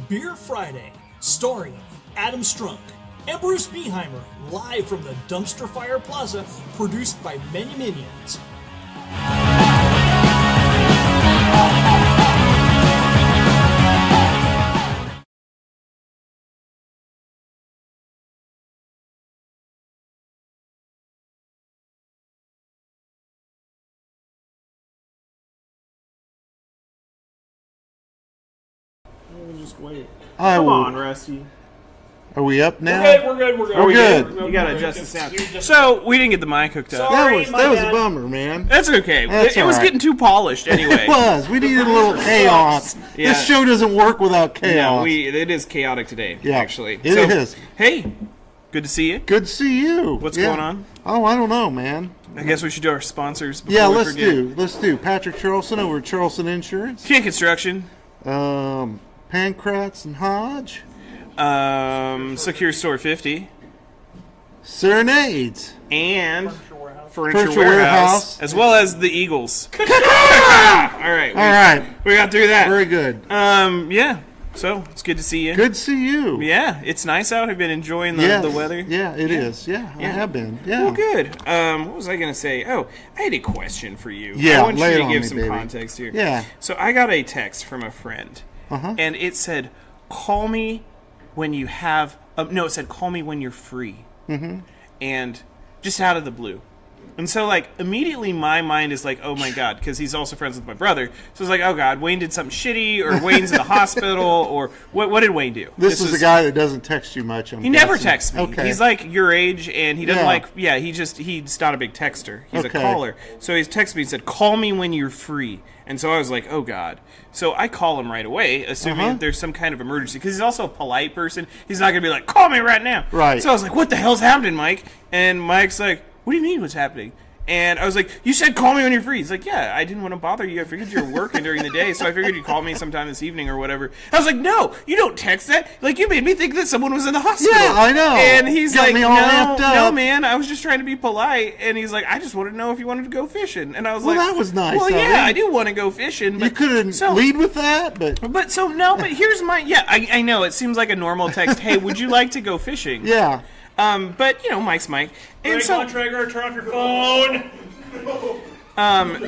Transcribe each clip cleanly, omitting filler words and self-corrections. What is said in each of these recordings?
Beer Friday, starring Adam Strunk and Bruce Beheimer, live from the Dumpster Fire Plaza, produced by Many Minions. Just wait. Come on, Rusty. Are we up now? We're good. We're good. You gotta adjust the sound. So we didn't get the mic hooked up. Sorry. That was a bummer, man. That's okay. That's it was all right. getting too polished anyway. It was. We needed a little chaos. Yeah. This show doesn't work without No, chaos. it is chaotic today. Yeah, actually, it is. Hey, good to see you. Good to see you. What's Yeah. going on? Oh, I don't know, man. I guess we should do our sponsors. Before Yeah, we let's forget. do. Patrick Charleston over at Charleston Insurance. King Construction. Pancratz and Hodge. Secure Store 50. Serenades. And Furniture Warehouse, Warehouse. as well as the Eagles. All right. All right. We got through that. Very good. Yeah. So it's good to see you. Good to see you. Yeah, it's nice out. I've been enjoying the weather. Yeah, it is. Yeah, I have been. Yeah. Well, good. What was I going to say? Oh, I had a question for you. Yeah, I want lay you it to on give me, some baby. context here. Yeah. So I got a text from a friend, and it said, "Call me when you have." No, it said, "Call me when you're free." Mm-hmm. And just out of the blue. And so, like, immediately my mind is like, oh, my God, because he's also friends with my brother. So it's like, oh, God, Wayne did something shitty, or Wayne's in the hospital, or what did Wayne do? This is a guy that doesn't text you much. He never texts me. Okay. He's like your age, and he doesn't Yeah. he's not a big texter. He's Okay. a caller. So he's texted me and said, call me when you're free. And so I was like, oh, God. So I call him right away, assuming there's some kind of emergency, because he's also a polite person. He's not going to be like, call me right now. Right. So I was like, what the hell's happening, Mike? And Mike's like, what do you mean what's happening? And I was like, you said call me when you're free. He's like, yeah, I didn't want to bother you. I figured you were working during the day, so I figured you'd call me sometime this evening or whatever. I was like, no, you don't text that. Like, you made me think that someone was in the hospital. Yeah, I know. And he's Got like, me all amped up. no, man, I was just trying to be polite. And he's like, I just wanted to know if you wanted to go fishing. And I was Well, like, that was nice well, of yeah, him. I do want to go fishing. But You couldn't lead with that, but But here's my, I know, it seems like a normal text. Hey, would you like to go fishing? yeah. But, Mike's Mike. And Traeger, turn off your phone.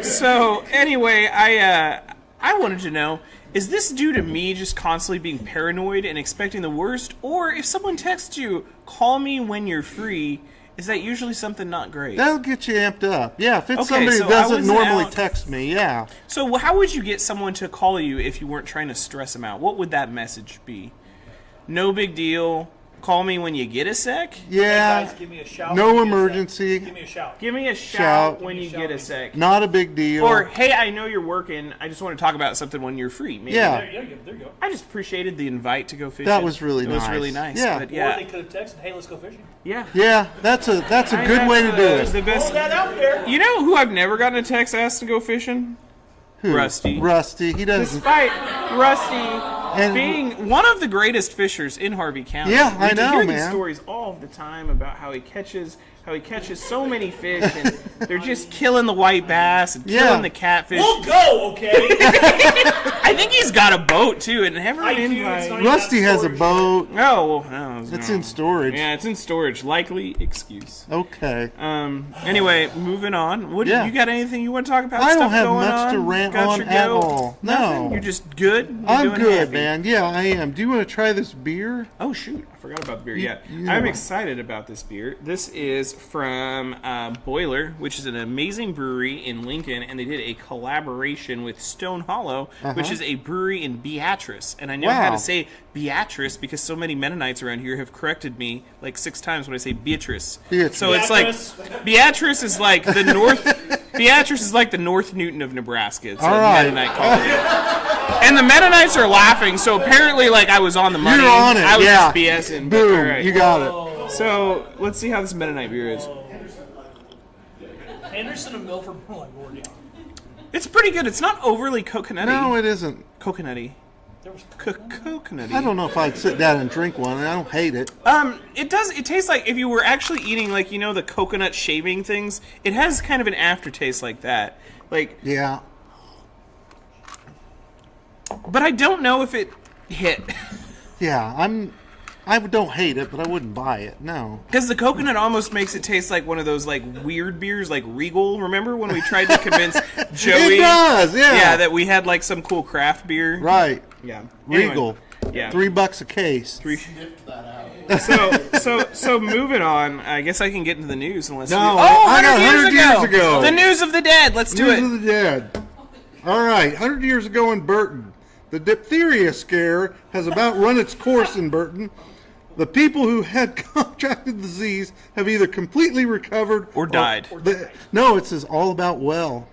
So anyway, I wanted to know, is this due to me just constantly being paranoid and expecting the worst, or if someone texts you, call me when you're free, is that usually something not great? That'll get you amped up. Yeah, if it's Okay, somebody so who I doesn't was normally out- text me, yeah. So how would you get someone to call you if you weren't trying to stress them out? What would that message be? No big deal. Call me when you get a sec. Yeah. Guys, give me a shout. No emergency. Give me a shout. Give me a Shout. shout when you get a sec. Not a big deal. Or, hey, I know you're working. I just want to talk about something when you're free. Maybe. Yeah. There you go. I just appreciated the invite to go fishing. That was really It was nice. really nice. Yeah. But Or yeah. they could have texted, hey, let's go fishing. Yeah. Yeah, that's a good way to do it. The best. Throw that out there. You know who I've never gotten a text asked to go fishing? Who? Rusty. Rusty. He doesn't. Despite Rusty And- being one of the greatest fishers in Harvey County. Yeah, I We know, hear man. these stories all the time about how he catches so many fish, and they're just killing the white bass and Yeah. killing the catfish. We'll go, okay? I think he's got a boat too, and never I an do, invite. it's not- Rusty has a boat. Oh, well, no, It's no. in storage. Yeah, it's in storage. Likely excuse. Okay. Anyway, moving on. What Yeah. you got? Anything you want to talk about? I don't Stuff have going much to on? rant Got on your at goat? all. Nothing? No. You're just good. You're I'm doing good, happy. man. Yeah, I am. Do you want to try this beer? Oh shoot, I forgot about the beer. You- Yeah, you I'm know. excited about this beer. This is from Boiler, which is an amazing brewery in Lincoln, and they did a collaboration with Stone Hollow, which is a brewery in Beatrice. And I know how Wow. to say Beatrice because so many Mennonites around here have corrected me like 6 times when I say Beatrice. Beatrice. So it's like Beatrice is like the North. Beatrice is like the North Newton of Nebraska. It's All a right. Mennonite colony. And the Mennonites are laughing, so apparently, like, I was on the money. You're on it, I was yeah. just BSing. But, Boom. all right. You got it. So let's see how this Mennonite beer is. Henderson and Milford were like, Lord, yeah. It's pretty good. It's not overly coconutty. No, it isn't. Coconutty. There was Coconutty. I don't know if I'd sit down and drink one. I don't hate it. It does. It tastes like if you were actually eating, like, you know, the coconut shaving things. It has kind of an aftertaste like that. Like, Yeah. but I don't know if it hit. I don't hate it, but I wouldn't buy it. No. Because the coconut almost makes it taste like one of those like weird beers, like Regal. Remember when we tried to convince Joey? It does, yeah. Yeah, that we had like some cool craft beer. Right. Yeah. Regal. Yeah. $3 a case. So moving on. I guess I can get into the news unless No, you... I got 100 100 years ago. The news of the dead. Let's do News it. of the dead. All right, 100 years ago in Burton, the diphtheria scare has about run its course in Burton. The people who had contracted the disease have either completely recovered Or died. No, it says all about well.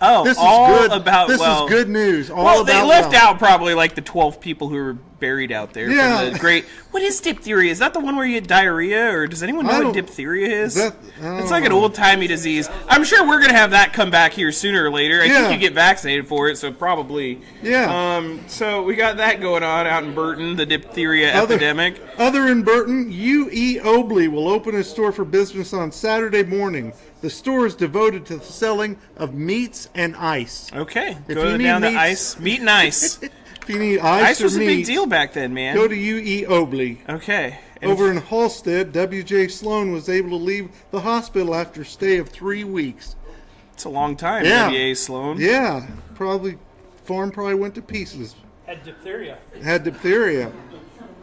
Oh, This is all good. about This well. is good news. All Well, about they left well. out probably like the 12 people who were buried out there. Yeah. From the great. What is diphtheria? Is that the one where you get diarrhea, or does anyone know what don't- diphtheria is? I don't It's like an know. old timey disease. I'm sure we're gonna have that come back here sooner or later. I Yeah. think you get vaccinated for it, so probably. Yeah. So we got that going on out in Burton, the diphtheria epidemic. Other in Burton, U.E. Obley will open a store for business on Saturday morning. The store is devoted to the selling of meats and ice. Okay, If go you need down to meats- ice, meat and ice. If you need ice, Ice was or a big meats, deal back then, man. go to U.E. Obley. Okay. And Over in Halstead, W.J. Sloan was able to leave the hospital after a stay of 3 weeks. it's a long time, Yeah. W.A. Sloan. Yeah, farm probably went to pieces. Had diphtheria. Had diphtheria.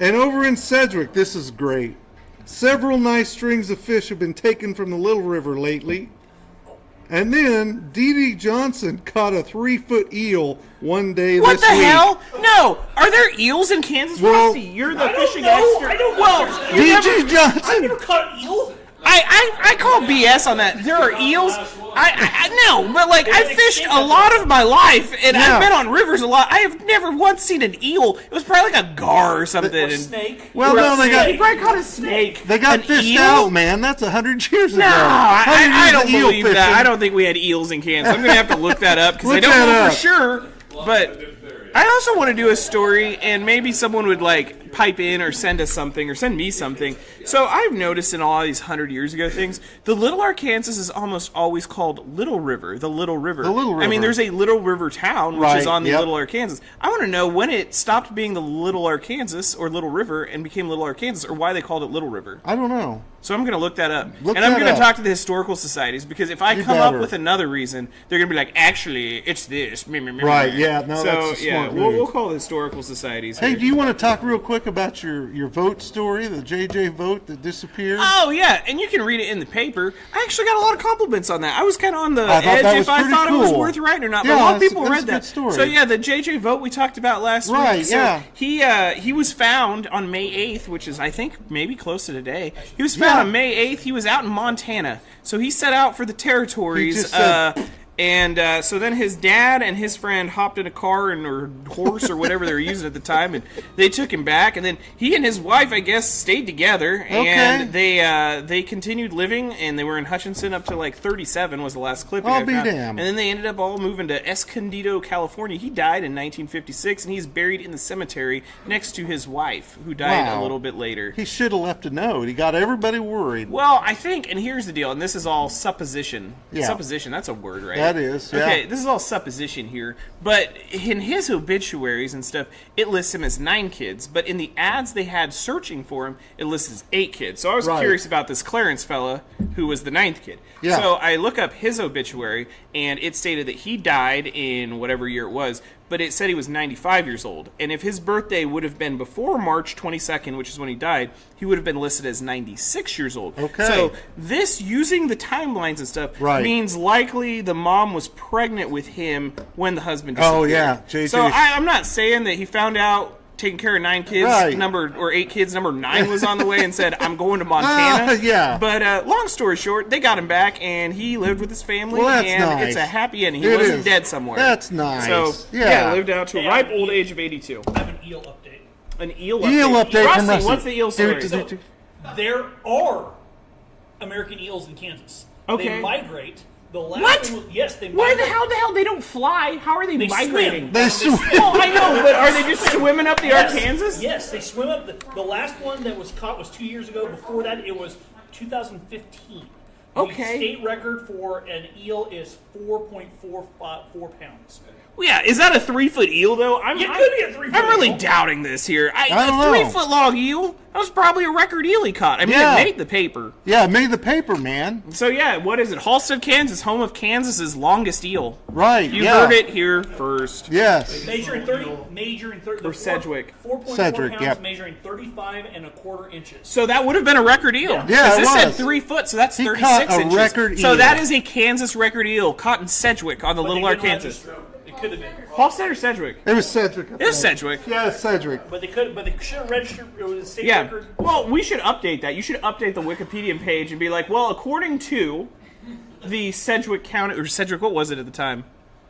And over in Sedgwick, this is great. Several nice strings of fish have been taken from the Little River lately. And then D.D. Johnson caught a 3-foot eel one day What this the week. hell? No. Are there eels in Kansas? Well, Rusty, you're the I don't fishing know. expert. I don't know. Well, you D.D. never, I Johnson. never caught an eel. I call BS on that. There are eels. I know, but like I fished a lot of my life, and Yeah. I've been on rivers a lot. I have never once seen an eel. It was probably like a gar or something. Or and- snake. Well, no, they You got probably caught a snake. they got An fished eel? out, man. That's 100 years ago. No, 100 I years don't of eel believe that. fishing. I don't think we had eels in Kansas. I'm gonna have to look that up because I Look don't that know up. for sure. But I also want to do a story, and maybe someone would like pipe in or send us something or send me something. So I've noticed in all these 100 years ago things, the Little Arkansas is almost always called Little River. The Little River. The Little I mean, River. there's a Little River town which is Right, on the yep. Little Arkansas. I want to know when it stopped being the Little Arkansas or Little River and became Little Arkansas, or why they called it Little River. I don't know. So I'm going to look that up. Look and I'm that going up. to talk to the historical societies, because if I You come up better. with another reason, they're going to be like, actually, it's this. Right, yeah, no, so, that's a yeah, smart we'll move. call the historical societies. Hey, here. do you want to talk real quick about your vote story, the JJ vote that disappeared? Oh, yeah, and you can read it in the paper. I actually got a lot of compliments on that. I was kind of on the I thought edge that if was I pretty thought it was cool. worth writing or not. Yeah, but a lot of that's- people that's read a that. good story. So, yeah, the JJ vote we talked about last Right, week. So yeah. He was found on May 8th, which is, I think, maybe close to today. He was found Yeah. on May 8th. He was out in Montana. So he set out for the territories. He just said- So then his dad and his friend hopped in a car or horse or whatever they were using at the time, and they took him back. And then he and his wife, I guess, stayed together, and they continued living. And they were in Hutchinson up to like 37 was the last clipping. I'll I be found. damned. And then they ended up all moving to Escondido, California. He died in 1956, and he's buried in the cemetery next to his wife, who died Wow. a little bit later. He should have left a note. He got everybody worried. Well, I think, and here's the deal, and this is all supposition. Yeah. Supposition, that's a word, right? That is, yeah. Okay, this is all supposition here, but in his obituaries and stuff, it lists him as 9 kids, but in the ads they had searching for him, it lists as 8 kids. So I was Right. curious about this Clarence fella, who was the 9th kid. Yeah. So I look up his obituary, and it stated that he died in whatever year it was, but it said he was 95 years old. And if his birthday would have been before March 22nd, which is when he died, he would have been listed as 96 years old. Okay. So this, using the timelines and stuff, Right. means likely the mom was pregnant with him when the husband disappeared. Oh, yeah. JJ. So I'm not saying that he found out taking care of 9 kids, Right. or 8 kids, number 9 was on the way and said, I'm going to Montana. Yeah. But long story short, they got him back, and he lived with his family, Well, that's and nice. it's a happy ending. He It wasn't is. dead somewhere. That's nice. So, Yeah. lived out to a Hey, ripe I'm- old age of 82. I have an eel update. An eel Eel update Rusty, from Rusty. what's the eel story? Do. There are American eels in Kansas. Okay. They migrate. The last What? one was- yes, they Why migrate. the hell they don't fly? How are they, They migrating? swim. They swim. Well, I know, but are they just swimming up the Yes. Arkansas? Yes, they swim up. The last one that was caught was 2 years ago. Before that, it was 2015. The Okay. state record for an eel is 4.44 pounds. Well, yeah, is that a 3-foot eel though? It could be a 3-foot I'm really eel. doubting this here. don't A know. 3-foot long eel? That was probably a record eel he caught. I mean, Yeah. it made the paper. Yeah, it made the paper, man. So yeah, what is it? Halstead, Kansas, home of Kansas's longest eel. Right, You yeah. heard it here first. Yes. Measuring 30. Or Sedgwick. 4.4 Sedgwick, pounds, yep. measuring 35.25 inches. So that would have been a record eel. Yeah. Yeah, 'Cause it this said was. 3 foot, so that's He 36 caught a inches. record So eel. that is a Kansas record eel caught in Sedgwick on the But Little they didn't have Arkansas. this- It could have been. Halstead or Sedgwick? It was Sedgwick. It was Sedgwick. Yeah, it's Sedgwick. But they should have registered. It was a state Yeah. record. Well, we should update that. You should update the Wikipedia page and be like, well, according to the Sedgwick County, or Sedgwick, what was it at the time?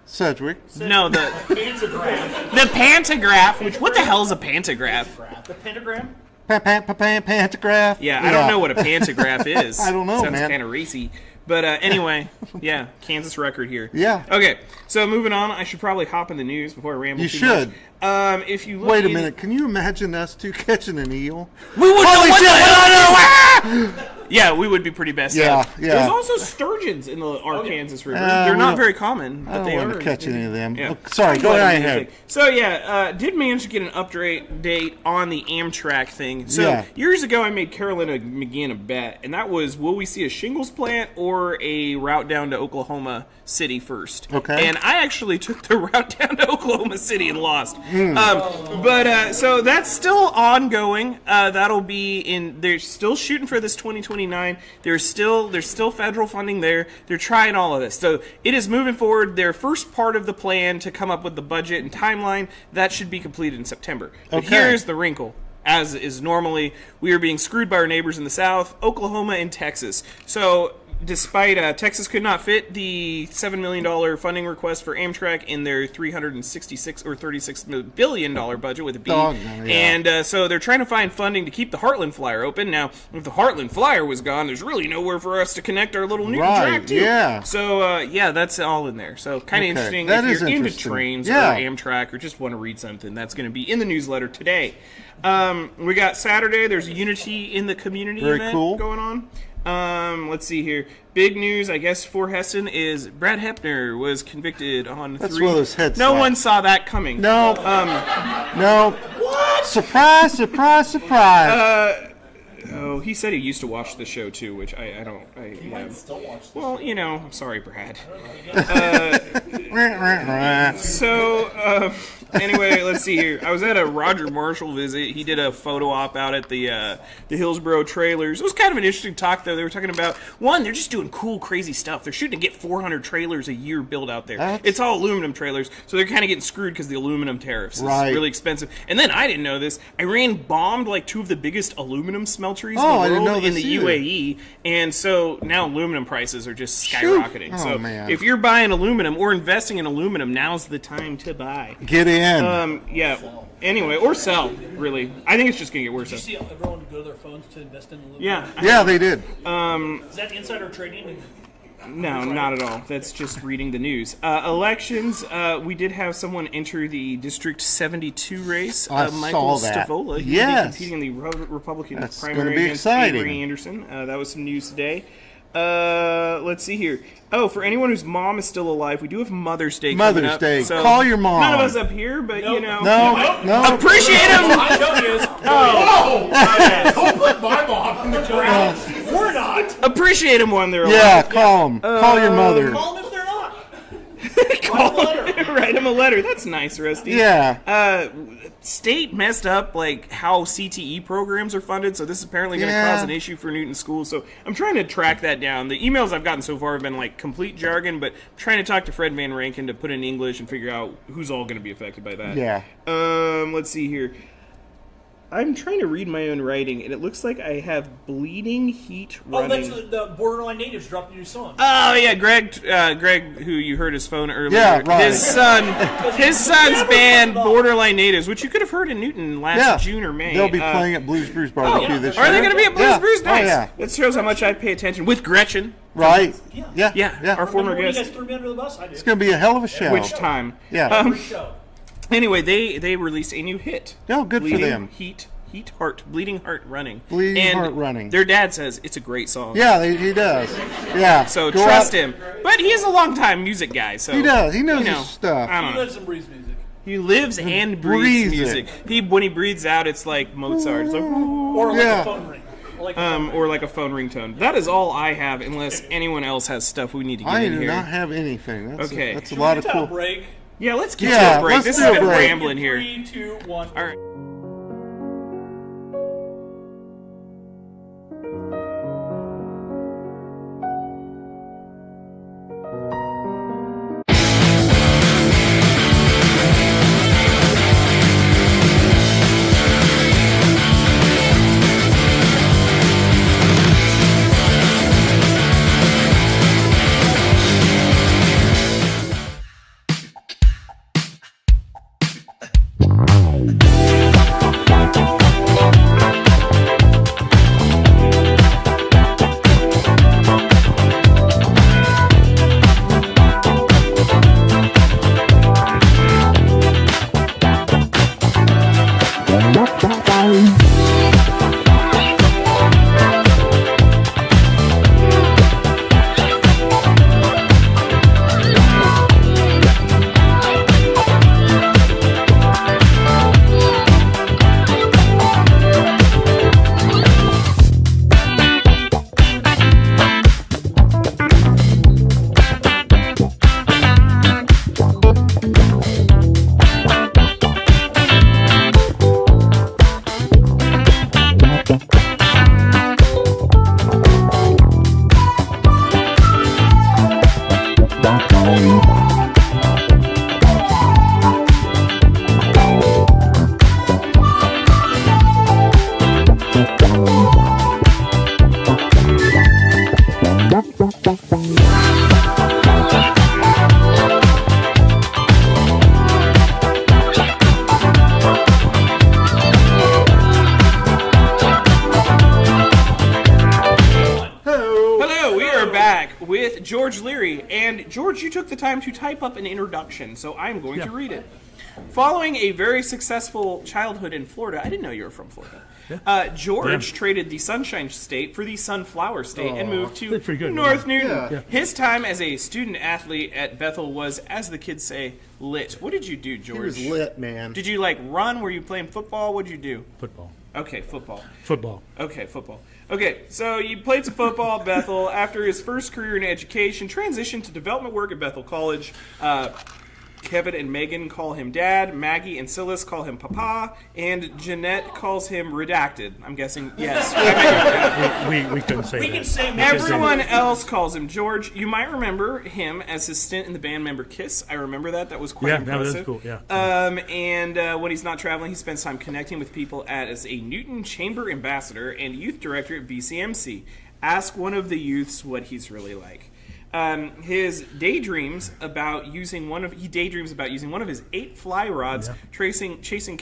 Sedgwick. No, the Pantograph. pantograph, which, what the hell is a pantograph? The pentagram. Pantograph. Yeah, I don't know what a pantograph is. I don't know, Sounds man. kind of racy. But anyway, yeah, Kansas record here. Yeah. Okay, so moving on, I should probably hop in the news before I ramble You too should. much. If you look Wait a in- minute. Can you imagine us two catching an eel? We would Holy know what shit, the we hell. Yeah, we would be pretty best. Yeah, at. yeah. There's also sturgeons in the Arkansas River. They're we not don't- very common, I but don't they want are. to catch any of them. Yeah. Oh, sorry, go Let right me ahead. think. So yeah, did manage to get an update on the Amtrak thing. So Yeah. years ago, I made Carolina McGinn a bet, and that was, will we see a shingles plant or a route down to Oklahoma City first? Okay. And I actually took the route down to Oklahoma City and lost. Hmm. So that's still ongoing. That'll be in. They're still shooting for this 2029. There's still federal funding there. They're trying all of this. So it is moving forward. Their first part of the plan to come up with the budget and timeline that should be completed in September. But Okay. here's the wrinkle. As is normally, we are being screwed by our neighbors in the South, Oklahoma and Texas. So despite Texas could not fit the $7 million funding request for Amtrak in their $366 or $36 billion budget with a B. Dog, yeah. And so they're trying to find funding to keep the Heartland Flyer open. Now, if the Heartland Flyer was gone, there's really nowhere for us to connect our little Newton Right, track to. yeah. So, yeah, that's all in there. So kind of Okay, interesting. that If is you're into interesting. trains Yeah. or Amtrak or just want to read something, that's going to be in the newsletter today. We got Saturday. There's a Unity in the Community Very event cool. going on. Let's see here. Big news, I guess, for Hessen is Brad Hepner was convicted on That's 3. one of those head No slaps. one saw that coming. No. No. What? Surprise, surprise, surprise. Oh, he said he used to watch the show too, which I don't. Yeah. Still watch this. Well, you know, I'm sorry, Brad. Right. So, anyway, let's see here. I was at a Roger Marshall visit. He did a photo op out at the Hillsboro trailers. It was kind of an interesting talk, though. They were talking about, one, they're just doing cool, crazy stuff. They're shooting to get 400 trailers a year built out there. That's- It's all aluminum trailers, so they're kind of getting screwed because the aluminum tariffs is Right. really expensive. And then, I didn't know this, Iran bombed like 2 of the biggest aluminum smelteries Oh, in I the didn't world know in this the either. UAE. And so now aluminum prices are just Shoot. skyrocketing. Oh, So man. if you're buying aluminum or investing in aluminum, now's the time to buy. Get in. Yeah. Anyway, or sell, really. I think it's just going to get worse. Did you see everyone go to their phones to invest in aluminum? Yeah. Yeah, they did. Is that insider trading? No, not at all. That's just reading the news. Elections, we did have someone enter the District 72 race. I Michael saw that. Stavola. He will be Yes. competing in the Republican That's primary gonna be against exciting. Avery Anderson. That was some news today. Let's see here. Oh, for anyone whose mom is still alive, we do have Mother's Day coming Mother's up. Day. So Call your mom. None of us up here, but you know. No. Appreciate him! I know he is. Don't put my mom in the ground. We're not. Appreciate him when they're Yeah, alive. call them. Call your mother. Call them if they're not. Call Write him a letter. Write him a letter. That's nice, Rusty. Yeah. State messed up like how CTE programs are funded, so this is apparently going to Yeah. cause an issue for Newton schools. So I'm trying to track that down. The emails I've gotten so far have been like complete jargon, but I'm trying to talk to Fred Van Rankin to put in English and figure out who's all going to be affected by that. Yeah. Let's see here. I'm trying to read my own writing, and it looks like I have Bleeding Heat Oh, running. that's the Borderline Natives dropped a new song. Oh yeah, Greg, who you heard his phone earlier. Yeah, right. His son's band Borderline Natives, which you could have heard in Newton last Yeah. June or May. They'll be playing at Blues Brews Barbecue yeah. this year. Are they going to be at Blues Yeah. Brews? Nice. Oh, yeah. That shows how much I pay attention with Gretchen. Right. Yeah. Yeah. Our former Remember when you guest. guys threw me under the bus? I did. It's going to be a hell of a show. Which time? Yeah. Free show. Anyway, they released a new hit. Oh, good for Bleeding them. Bleeding Heart Running. Bleeding And Heart Running. Their dad says it's a great song. Yeah, he does. Yeah. So go trust out- him. But he is a longtime music guy, so He does. He knows you know, his stuff. I don't He know. lives and breathes music. He lives and breathes breathes music. When he breathes out, it's like Mozart. It's like, Or like Yeah. a phone ring. or like a phone ringtone. That is all I have, unless anyone else has stuff we need to get I in do here. not have anything. That's Okay. that's a Should lot we of take a cool. break? Yeah, let's get Yeah, to a break. let's This do has a been break. rambling here. 3, 2, 1. All right. Hello, we are back with George Liry. And George, you took the time to type up an introduction, so I'm going to read it. Following a very successful childhood in Florida, I didn't know you were from Florida. George traded the Sunshine State for the Sunflower State and moved to That's pretty good, North wasn't Newton. Yeah. His time as a student athlete at Bethel was, as the kids say, lit. What did you do, George? He was lit, man. Did you like run? Were you playing football? What did you do? Football. Okay, football. Football. Okay, football. Okay, so you played some football at Bethel. After his first career in education, transitioned to development work at Bethel College. Kevin and Megan call him Dad. Maggie and Silas call him Papa. And Jeanette calls him Redacted. I'm guessing, yes. We couldn't say We that. can say Everyone else calls him George. You might remember him as his stint in the band member Kiss. I remember that. That was quite Yeah, impressive. that was cool, yeah. And when he's not traveling, he spends time connecting with people as a Newton Chamber Ambassador and Youth Director at BCMC. Ask one of the youths what he's really like. His daydreams about using one of his 8 fly rods chasing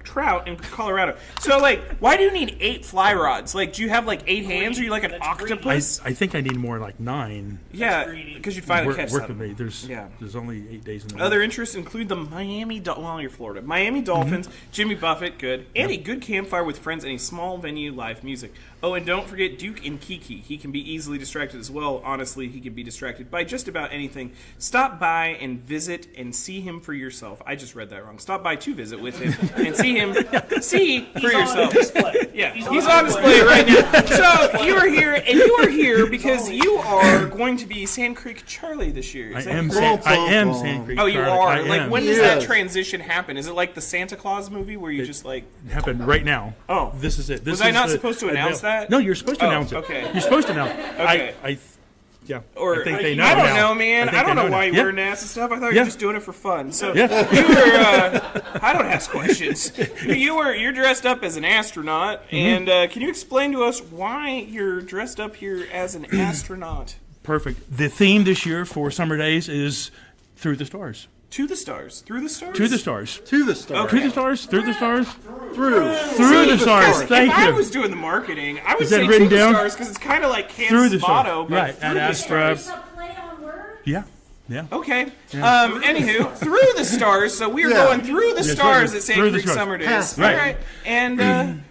trout in Colorado. So, like, why do you need 8 fly rods? Like, do you have like 8 hands? Are you like an That's octopus? I think I need more like 9. Yeah, greedy. because you'd finally catch Work with something. me. There's only 8 days in the Other interests include the Miami Dolphins, Jimmy Buffett, good, and a good campfire with friends and a small venue live music. Oh, and don't forget Duke and Kiki. He can be easily distracted as well. Honestly, he can be distracted by just about anything. Stop by and visit and see him for yourself. I just read that wrong. Stop by to visit with him and see him for yourself. On display. Yeah, he's on display right now. So you are here, and you are here because you are going to be Sand Creek Charlie this year. I Is that am correct? Sand Creek. Oh, you Charlie. are. I Like, am. when does that Yes. transition happen? Is it like the Santa Claus movie where you just like? It happened right now. Oh. This is it. This Was I is not the- supposed to announce that? No, you're supposed to Oh, announce it. okay. You're supposed to announce it. Okay. Yeah. Or I think they know I don't now. know, man. think I don't they know why you now. wear masks and stuff. I thought you Yeah. were just doing it for fun. So Yeah. you were. I don't ask questions. You're dressed up as an astronaut, Mm-hmm. and can you explain to us why you're dressed up here as an astronaut? Perfect. The theme this year for Summer Days is Through the Stars. To the stars, through the stars, To the stars. To the stars. To the stars. Through the stars. Through. Through the stars. Thank if I you. was doing the marketing, I would Is that say written to the down? stars because it's kind of like Through Kansas the stars. motto, but Right. through And the Astra. stars. A play on words? Yeah. Yeah. Okay. Anywho, through the stars. So we are Yeah. going through the stars at St. Through the Creek stars. Summer Days. Past. All Right. right. And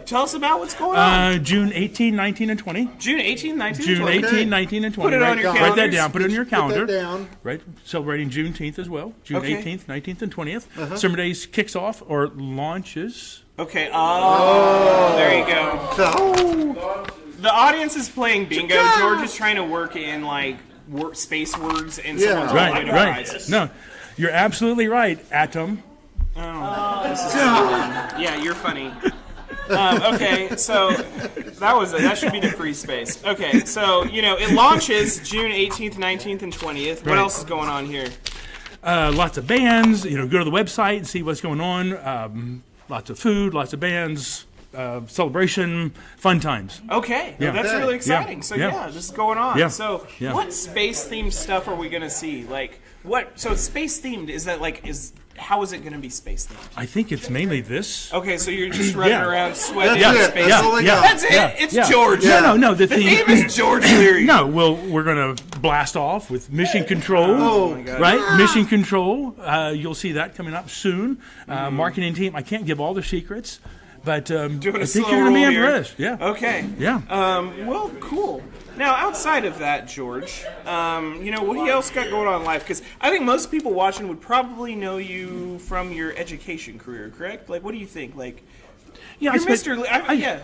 Tell us about what's going on. June 18, 19, and 20. June 18, 19, June 20. 18, 19, and 20. Put it on your Write that calendars. down. Put it on your calendar. Put that down. Right. Celebrating Juneteenth as well. June Okay. 18th, 19th, and 20th. Summer Days kicks off or launches. Okay. Oh, there you go. Oh, The audience is playing bingo. George is trying to work in like space words, and Yeah. someone's Right. holding Right. prizes. No, you're absolutely right. Atom. Yeah, you're funny. Okay, so that should be the free space. Okay, so it launches June 18th, 19th, and 20th. What Right. else is going on here? Lots of bands. Go to the website and see what's going on. Lots of food. Lots of bands. Celebration. Fun times. Okay, Yeah. that's Okay. really exciting. Yeah. So Yeah. this is going on. Yeah. So Yeah. what space themed stuff are we gonna see? Like what? So it's space themed. Is that like how is it gonna be space themed? I think it's mainly this. Okay, so you're just running Yeah. around sweating That's in it. space. That's all I got. That's it. Yeah. It's Yeah. George. No. The The theme theme is George Liry. No, we're gonna blast off with Mission Control. Oh, my God. Right, Mission Control. You'll see that coming up soon. Marketing team. I can't give all the secrets, but Doing a I think slow you're gonna be roll here. impressed. Yeah. Okay. Yeah. Well, cool. Now, outside of that, George, what else got going on in life? Because I think most people watching would probably know you from your education career, correct? Like, what do you think? Like, Yeah. you're Mr. Yeah.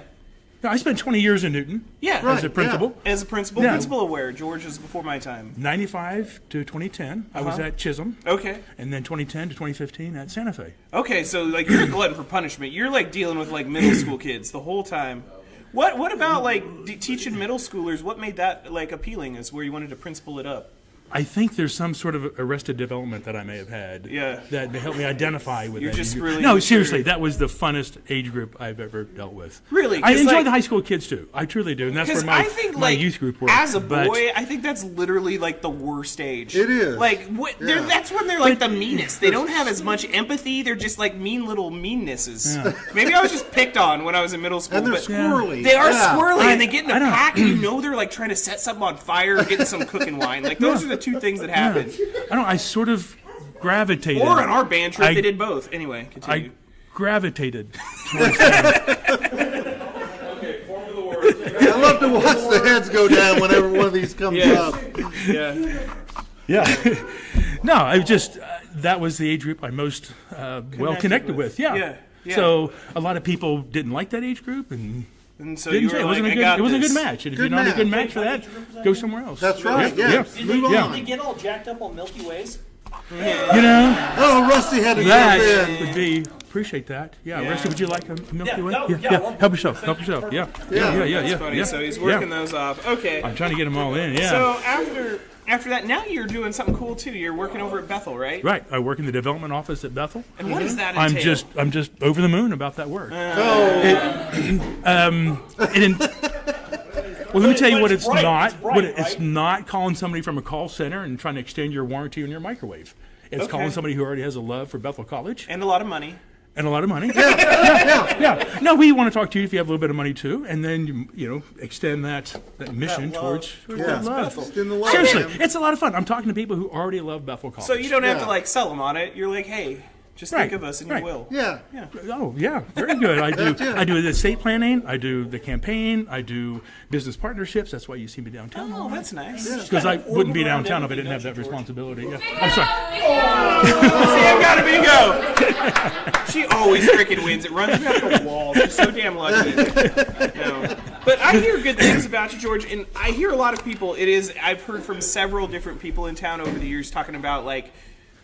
I spent 20 years in Newton Yeah. Right. as a principal. As a principal. Yeah. Principal of where? George is before my time. 95 to 2010, I was at Chisholm, Okay. and then 2010 to 2015 at Santa Fe. Okay, so, like, you're a glutton for punishment. You're, like, dealing with, like, middle school kids the whole time. What about, like, teaching middle schoolers? What made that, like, appealing as where you wanted to principal it up? I think there's some sort of arrested development that I may have had that helped me identify with You're that just age group. really No, mature. seriously, that was the funnest age group I've ever dealt with. Really? I 'Cause, enjoy like- the high school kids too. I truly do, and that's Because where my, I think, my like, youth group works. as a But- boy, I think that's literally, like, the worst age. It is. Like, Yeah. that's when they're, like, the meanest. They don't have as much empathy. They're just, like, mean little meannesses. Maybe I was just picked on when I was in middle school. and they're but squirrely. They are Yeah. squirrely, and they get in I a don't- pack, and they're, like, trying to set something on fire or getting some cooking wine. Like, those are the two things that happen. I sort of gravitated. Or on our band trip, I- they did both. Anyway, I continue. gravitated towards them. I love to watch the heads go down whenever one of these comes Yeah. up. Yeah. Yeah. No, I just that was the age group I most well connected with. Yeah. Yeah, yeah. So a lot of people didn't like that age group and And so didn't you say were it wasn't like, a good. I got It wasn't a this. good match. And if Good you're not a good match. match for that, go somewhere else. That's right. Yeah. Yeah. Did Move they on. get all jacked up on Milky Ways? You know Oh, Rusty had to that jump in. would be. Appreciate that. Yeah, Yeah. Rusty, would you like a Milky Yeah, Way? no, Yeah, yeah, yeah. well, Help yourself. Help yourself. Yeah. Yeah. That's funny. Yeah. So he's working Yeah. those off. Okay. I'm trying to get them all in. Yeah. So after that, now you're doing something cool too. You're working over at Bethel, right? Right. I work in the development office at Bethel. And what does that I'm entail? just over the moon about that work. Well, let me tell you But what it's it's bright. not. It's bright, What it's right? not calling somebody from a call center and trying to extend your warranty on your microwave. It's Okay. calling somebody who already has a love for Bethel College And a lot of money. and a lot of money. Yeah. No, we want to talk to you if you have a little bit of money too, and then extend that mission towards Yeah. that love. Just in the love, Seriously, man. it's a lot of fun. I'm talking to people who already love Bethel College. So you don't have to Yeah. like sell them on it. You're like, hey, just think Right, of us and right. you will. Yeah. Oh yeah, very good. I do. That's it. I do the estate planning. I do the campaign. I do business partnerships. That's why you see me downtown. Oh, that's nice. Because I wouldn't be downtown if I didn't have that responsibility. Yeah. I'm sorry. Sam got a bingo. She always freaking wins. It runs me off the wall. She's so damn lucky. No. But I hear good things about you, George, and I hear a lot of people. I've heard from several different people in town over the years talking about like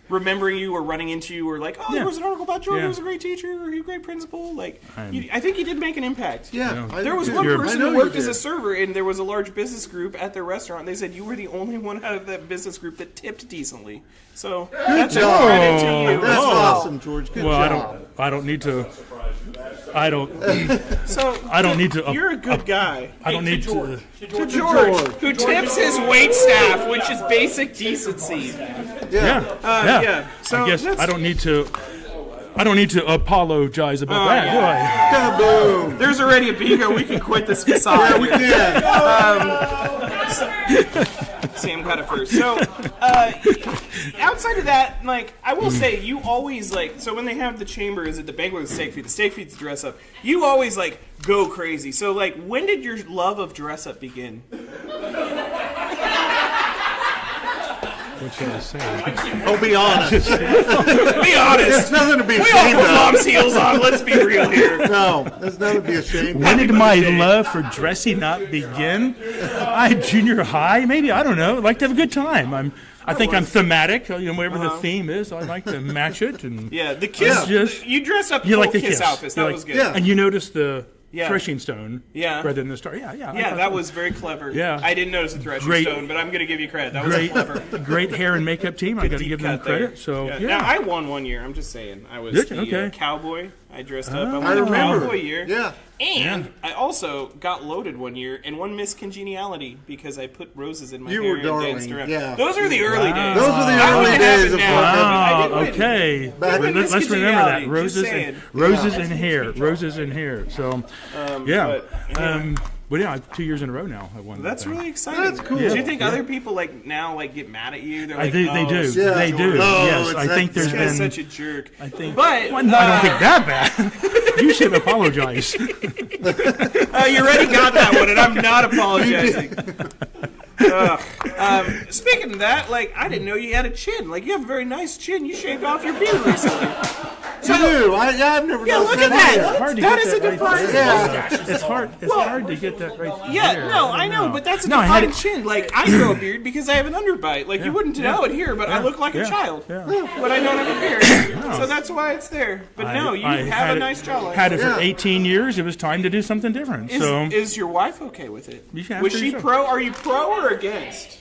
remembering you or running into you or like, oh, there Yeah. was an article about George. Yeah. He was a great teacher. Or he was a great principal. Like, I think you did make an impact. Yeah. I There was do. one You're- person I know who you worked as a did. server, and there was a large business group at their restaurant. They said you were the only one out of that business group that tipped decently. So that's a job. credit to you. That's as well. awesome, George. Good Well, job. I don't need to. I don't. So I don't need to. You're a good guy. I don't need to. To George, who tips his wait staff, which is basic decency. Yeah. Yeah. So I guess that's- I don't need to. I don't need to apologize about that, do I? Kaboom. There's already a bingo. We can quit this facade. Yeah, we can. Sam got it first. So, outside of that, like, I will say, you always, like, so when they have the chamber, is it the banquet or the steak feed? The steak feed's dress up. You always, like, go crazy. So, like, when did your love of dress up begin? What should I say? Oh, be honest. Be honest. There's nothing to be We all ashamed put of. mom's heels on. Let's be real here. No, there's nothing to be ashamed When of. did my love for dressing up begin? Junior high, maybe. I don't know. I like to have a good time. I think I'm thematic. Whatever the theme is, I like to match it. And Yeah, the kiss. You dress up you like the kiss kiss outfits. That was good. Yeah. And you notice the Yeah. threshing stone rather than the star. Yeah. Yeah, that was very clever. Yeah. I didn't notice the threshing Great. stone, but I'm going to give you credit. That was great, clever. great hair and makeup team. I got to Deep give them cut there. credit. So Yeah. yeah. Now, I won one year. I'm just saying. I was Did you? the Okay. cowboy. I dressed up. I I won the remember. cowboy year. Yeah. And I also got loaded one year and won Miss Congeniality because I put roses in my You hair were and darling, danced around. yeah. Those were the early days. Those were the I early wouldn't have days it of now. I Wow. didn't win. Okay. Back when Let's Miss remember that. Congeniality, just saying. Roses and hair. Roses and hair. So, yeah. but, But yeah, 2 years in a row now I won. That's that thing. really exciting. That's cool. Do you Yeah. think other people like now like get mad at you? They're I like, think they do. Yeah. They do. Oh, Yes, it's I think that- there's This guy's been. such a jerk. I think. But Well, no, I don't think that bad. You should apologize. you already got that one, and I'm not apologizing. Speaking of that, like I didn't know you had a chin. Like you have a very nice chin. You shaved off your beard recently. You do. I've never Yeah, noticed look at that. that. Hard to That get is a that right defined there. mustache. It's hard. It's hard to get that right. Yeah, there. no, I I don't know, but that's a No, I had defined it- chin. Like I grow a beard because I have an underbite. Like you wouldn't know it here, but I look like a Yeah. child. Yeah. But I don't have a beard, so that's why it's there. But no, you I have had a it- nice jawline. Had it for Yeah. 18 years. It was time to do something different. So Is your wife okay with it? Yeah, Was pretty she sure. pro? Are you pro or against?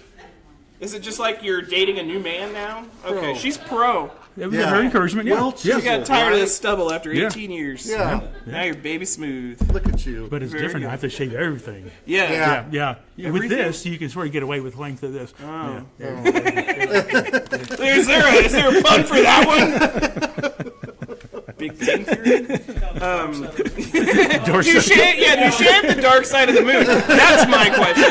Is it just like you're dating a new man now? Okay, Pro. she's pro. it was Yeah. her encouragement. Yeah. Well, You got tired of right? this stubble after Yeah. 18 years. Yeah. Now you're baby smooth. Look at you. But it's Very different. good. I have to shave everything. Yeah. Yeah. Yeah. With Everything? this, you can sort of get away with length of this. Oh. Yeah. Is there a pun for that one? Big Bang Theory? Dorset. You shave the dark side of the moon. That's my question.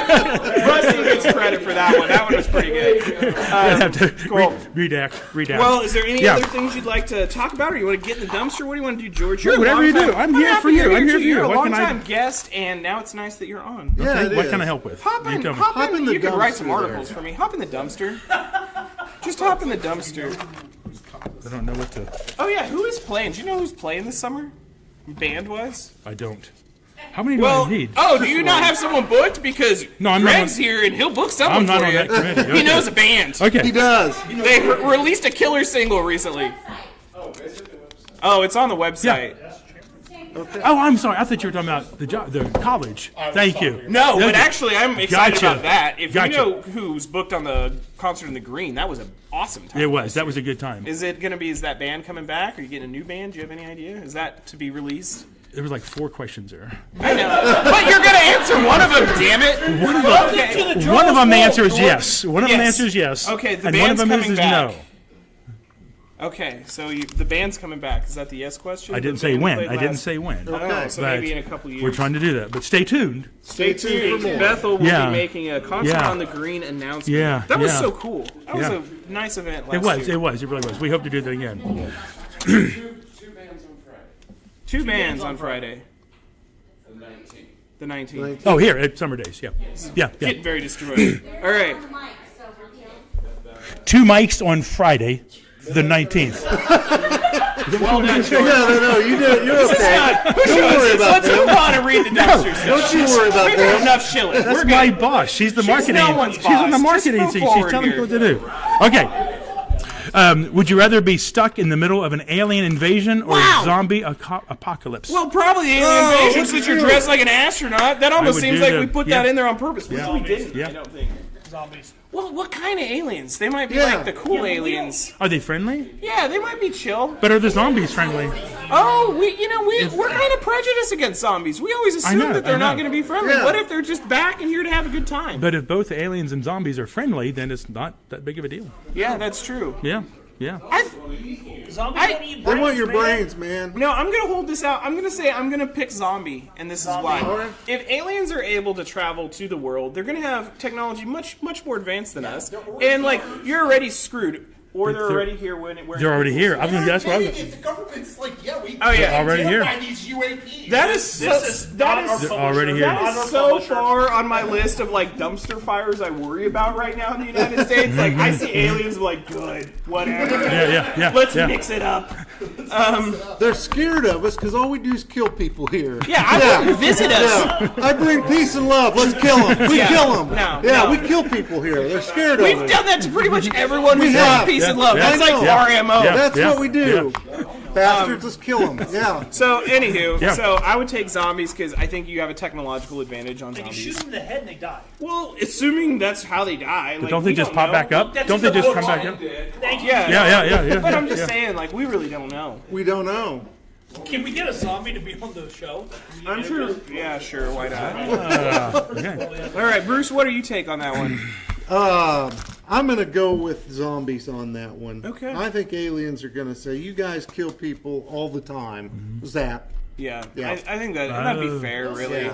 Rusty gets credit for that one. That one was pretty good. I'd have to Cool. redact. Well, is there any Yeah. other things you'd like to talk about, or you want to get in the dumpster? What do you want to do, George? You're a whatever you long-time- do. I'm here happy for you. you're I'm here too. for you. You're a What can I- long-time guest, and now it's nice that you're on. Yeah, it What is. can I help with? Hop You in. tell me. Hop Hop in in. the You can write some dumpster articles for me. Hop in the dumpster. Just hop in the dumpster. I don't know what to. Oh yeah, who is playing? Do you know who's playing this summer? Band-wise? I don't. How many do Well, I need? do you not have someone booked? Because No, I'm not Greg's on- here and he'll book someone I'm not for on you. that committee. He Okay. knows a band. He Okay. does. They released a killer single recently. Oh, it's on the website. Oh, I'm sorry. I thought you were talking about the college. Thank you. No, but Okay. actually, I'm excited Gotcha. about that. If Gotcha. you know who's booked on the concert in the Green, that was an awesome time. It was. That was a good time. Is it going to be? Is that band coming back? Are you getting a new band? Do you have any idea? Is that to be released? There was like 4 questions there. I know, but you're going to answer one of them. Damn it! Okay. One of them the answer is yes. One of them the Yes. answer is yes. Okay, the and one of band's them coming is back. no. Okay, so the band's coming back. Is that the yes question? I didn't The say band when. played I didn't last- say when. Oh, so But maybe in a couple years. We're trying to do that, but stay tuned. Stay tuned for more. Bethel will Yeah. be making a concert Yeah. on the Green announcement. Yeah, That was yeah. so cool. That was Yeah. a nice event last It was. year. It was. It really was. We hope to do that again. Two bands on Friday. The 19th. Oh, here at Summer Days. Yeah. Yeah. Yeah. Getting very destroyed. All right. 2 mics on Friday, the 19th. Well done, George. No, you do it. You're okay. Don't worry about Let's them. move on and read the dumpster stuff. Don't you worry about We've had them. enough shilling. That's We're my good. boss. She's the She's marketing. no one's She's on the boss. marketing Just team. move She's forward telling me here. what to do. Okay. Would you rather be stuck in the middle of an alien invasion or Wow. a zombie apocalypse? Well, probably alien Oh, invasion look since at you're you. dressed like an astronaut. That almost would seems do like the- we put yeah. that in there on purpose. Yeah. We didn't. Yeah. I don't think. Zombies. Well, what kind of aliens? They might be Yeah. like the cool aliens. Are they friendly? Yeah, they might be chill. But are the zombies friendly? Oh, we're kind of prejudiced against zombies. We always assume know, that they're I not know. going to be friendly. Yeah. What if they're just back and here to have a good time? But if both aliens and zombies are friendly, then it's not that big of a deal. Yeah, that's true. Yeah. Yeah. Zombies I- don't eat They want your man. brains, man. No, I'm gonna hold this out. I'm gonna pick zombie, and this is why. Alright. If aliens are able to travel to the world, they're gonna have technology much more advanced than us, and like you're already screwed, or they're already here when it. They're already here. I'm gonna guess what I was. If the government's like, yeah, we Oh, yeah. Already here. identify these UAPs. That is so, already here. that is so far on my list of like dumpster fires I worry about right now in the United States. Like I see aliens, I'm like good, whatever. Yeah. Let's yeah. mix it up. They're scared of us because all we do is kill people here. Yeah, I want to visit us. Yeah. I bring peace and love. Let's kill them. We Yeah. kill them. No, yeah, no. we kill people here. They're scared of We've us. done that to pretty much everyone who's have. had peace and Yeah, love. yeah. That's like I know. our MO. Yeah. That's what we do. Bastards, let's kill them. Yeah. So, anywho, Yeah. so I would take zombies because I think you have a technological advantage on You shoot zombies. them in the head and they die. Well, assuming that's how they die. Like, Don't they we just pop know. back up? That's Don't they the just book. come back up? Thank you. Yeah. But I'm just saying, like, we really don't know. We don't know. Can we get a zombie to be on the show? I'm sure. Yeah, sure. Why not? Okay. All right, Bruce, what do you take on that one? I'm going to go with zombies on that one. Okay. I think aliens are going to say, you guys kill people all the time. Zap. Yeah, Yeah. I think that'd be fair, really. Yeah.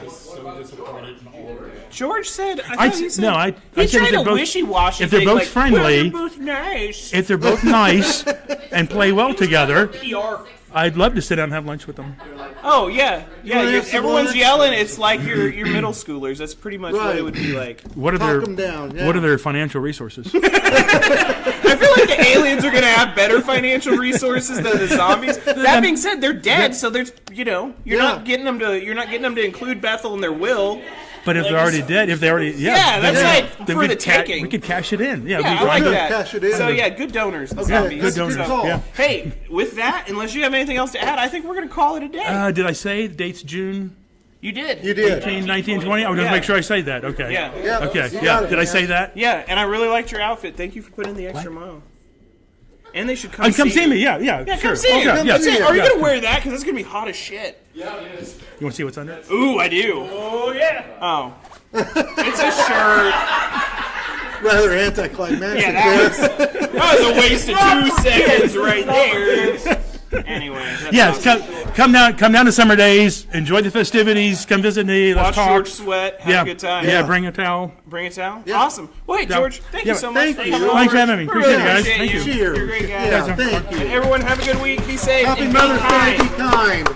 George said. I he said I he said tried if a they're both- wishy-washy. if they're thing, both like, friendly- well, they're both nice. If they're both nice and play well together, PR. I'd love to sit down and have lunch with them. Oh yeah. wanna have some Everyone's lunch? yelling. It's like your middle schoolers. That's pretty much what Right. it would be like. What are Talk their them down. Yeah. What are their financial resources? I feel like the aliens are gonna have better financial resources than the zombies. That being said, they're dead, so there's you're Yeah. not getting them to include Bethel in their will. But if they're already dead, if they already Yeah, that's then- like then for we the could ca- taking. we could cash it in. Yeah, Yeah, we I like Good, that. cash it in. So yeah, good donors. The Okay, zombies. that's good a donors. call. Yeah. Hey, with that, unless you have anything else to add, I think we're gonna call it a day. Did I say the date's June You did. You did. 18, 19, 20? I would just Yeah. make sure I say that. Okay. Yeah. Yeah, Okay. you Yeah. got it, Did I man. say that? Yeah, and I really liked your outfit. Thank you for putting in the extra mile. And they should come. Come see you. me. Yeah. Yeah, Sure. come see Okay, you. yeah, That's it. yeah, Are you yeah. gonna wear that? Because it's gonna be hot as shit. You want to see what's under? Ooh, I do. Oh yeah. Oh, it's a shirt. Rather anticlimactic. Yeah, there. that was a waste of 2 seconds right there. Anyway, that's Yes. awesome. Come down to summer days. Enjoy the festivities. Come visit me. Let's Watch talk. George sweat. Have Yeah. a good time. Yeah. Bring a towel. Bring it down. Awesome. Well, hey, Yeah. George, thank you Yeah, so much thank for you. coming over. Thanks for having me. We Appreciate really it, guys. appreciate Thank you. you. Cheers. You're a great guy. Yeah, thank you. And everyone have a good week. Be safe. Happy and be Mother's Day. kind. Be kind.